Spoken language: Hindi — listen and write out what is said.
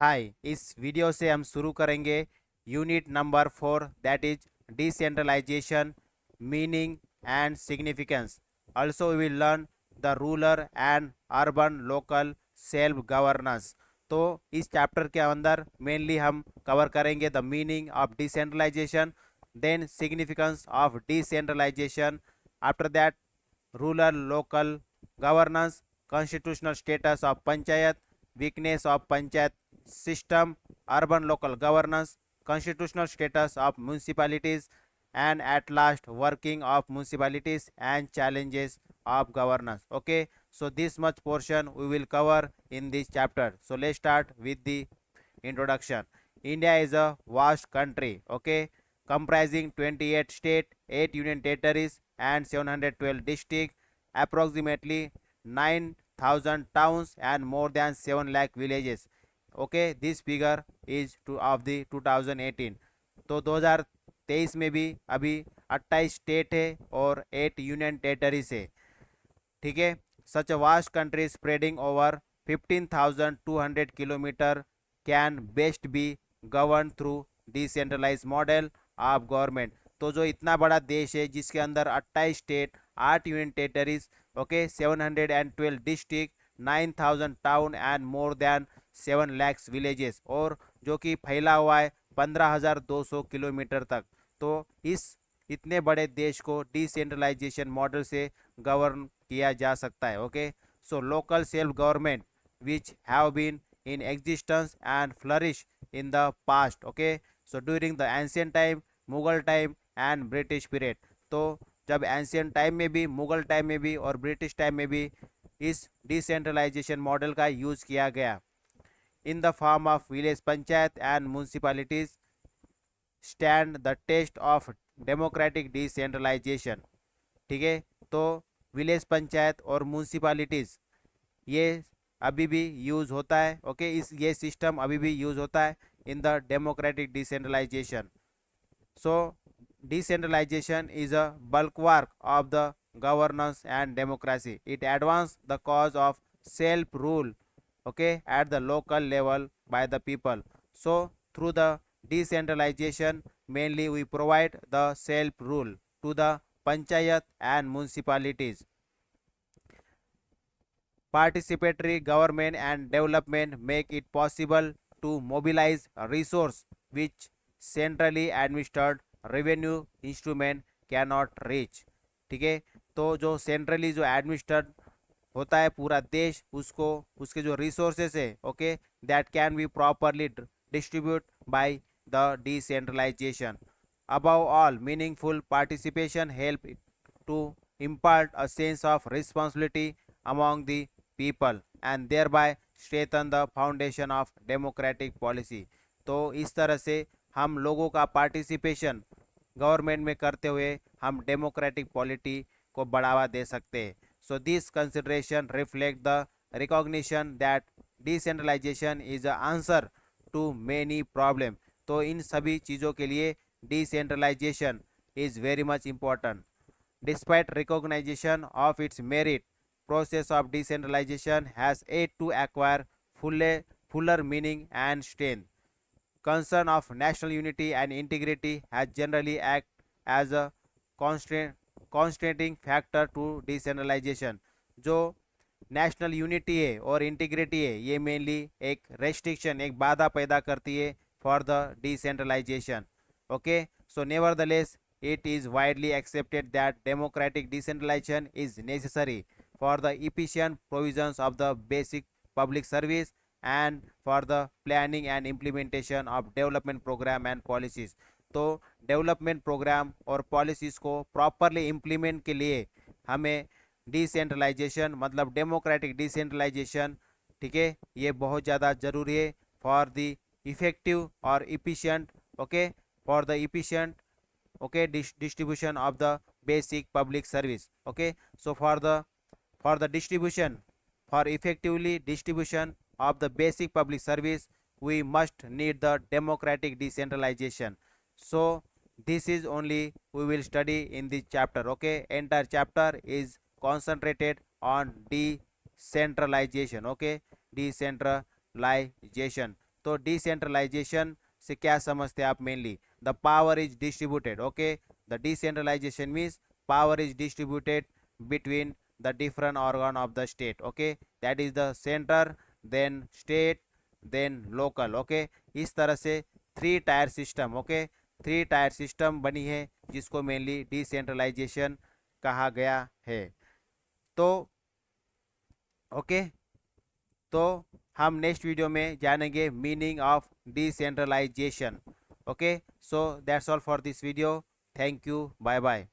हाय, इस वीडियो से हम शुरू करेंगे unit number 4, that is decentralization, meaning and significance. Also we will learn the rural and urban local self governance. तो इस चैप्टर के अंदर मेनली हम कवर करेंगे the meaning of decentralization, then significance of decentralization, after that rural local governance, constitutional status of panchayat, weakness of panchayat system, urban local governance, constitutional status of municipalities, and at last working of municipalities and challenges of governance. Okay, so this much portion we will cover in this chapter. So let's start with the introduction. India is a vast country, okay, comprising 28 states, 8 union territories, and 712 districts, approximately 9,000 towns, and more than 7 lakh villages. Okay, this figure is of the 2018. तो 2023 में भी अभी 28 स्टेट है और 8 यूनियन टेरिटरीज है। ठीक है, such a vast country spreading over 15,200 kilometre can best be govern through decentralise model of government. तो जो इतना बड़ा देश है जिसके अंदर 28 state, 8 union territories, okay, 712 district, 9,000 town and more than 7 lakhs villages, और जो कि फैला हुआ है 15,200 किलोमीटर तक। तो इस इतने बड़े देश को डिसेंट्रलाइजेशन मॉडल से गवर्न किया जा सकता है। Okay, so local self government which have been in existence and flourish in the past. Okay, so during the ancient time, Mughal time and British period. तो जब एंशियंट टाइम में भी, मुगल टाइम में भी और ब्रिटिश टाइम में भी इस डिसेंट्रलाइजेशन मॉडल का यूज किया गया in the form of village panchayat and municipalities stand the test of democratic decentralization. ठीक है, तो विलेज पंचायत और म्यूनसिपैलिटीज़ ये अभी भी यूज़ होता है। ओके, इस ये सिस्टम अभी भी यूज़ होता है in the democratic decentralization. So decentralization is a bulk work of the governance and democracy. It advances the cause of self rule, okay, at the local level by the people. So through the decentralization, mainly we provide the self rule to the panchayat and municipalities. Participatory government and development make it possible to mobilize resource which centrally administered revenue instrument cannot reach. ठीक है, तो जो सेंट्रली जो एडमिनिस्ट्रेट होता है पूरा देश, उसको उसके जो रिसोर्सेस है, okay, that can be properly distribute by the decentralization. Above all, meaningful participation help to impart a sense of responsibility among the people and thereby strengthen the foundation of democratic policy. तो इस तरह से हम लोगों का पार्टिसिपेशन गवर्नमेंट में करते हुए हम डेमोक्रेटिक पॉलिटी को बढ़ावा दे सकते हैं. So this consideration reflect the recognition that decentralization is a answer to many problem. तो इन सभी चीज़ों के लिए decentralization is very much important. Despite recognition of its merit, process of decentralization has yet to acquire fuller meaning and strength. Concern of national unity and integrity has generally act as a constraining factor to decentralization. जो नेशनल यूनिटी है और इंटीग्रिटी है, ये मेनली एक रेस्ट्रिक्शन, एक बाधा पैदा करती है for the decentralization. Okay, so nevertheless it is widely accepted that democratic decentralization is necessary for the efficient provisions of the basic public service and for the planning and implementation of development program and policies. तो डेवलपमेंट प्रोग्राम और पॉलिसीज़ को प्रॉपरली इम्प्लीमेंट के लिए हमें डिसेंट्रलाइजेशन मतलब डेमोक्रेटिक डिसेंट्रलाइजेशन, ठीक है, ये बहुत ज़्यादा ज़रूरी है फॉर द इफेक्टिव और efficient, okay, for the efficient, okay, distribution of the basic public service. Okay, so for the distribution, for effectively distribution of the basic public service, we must need the democratic decentralization. So this is only we will study in this chapter. Okay, entire chapter is concentrated on decentralization. Okay, decentralization. तो डिसेंट्रलाइजेशन से क्या समझते हैं आप mainly? The power is distributed. Okay, the decentralization means power is distributed between the different organ of the state. Okay, that is the center, then state, then local. Okay, इस तरह से 3 tier system, okay, 3 tier system बनी है जिसको मेनली डिसेंट्रलाइजेशन कहा गया है. तो ओके, तो हम नेक्स्ट वीडियो में जानेंगे meaning of decentralization. Okay, so that's all for this video. Thank you, bye bye.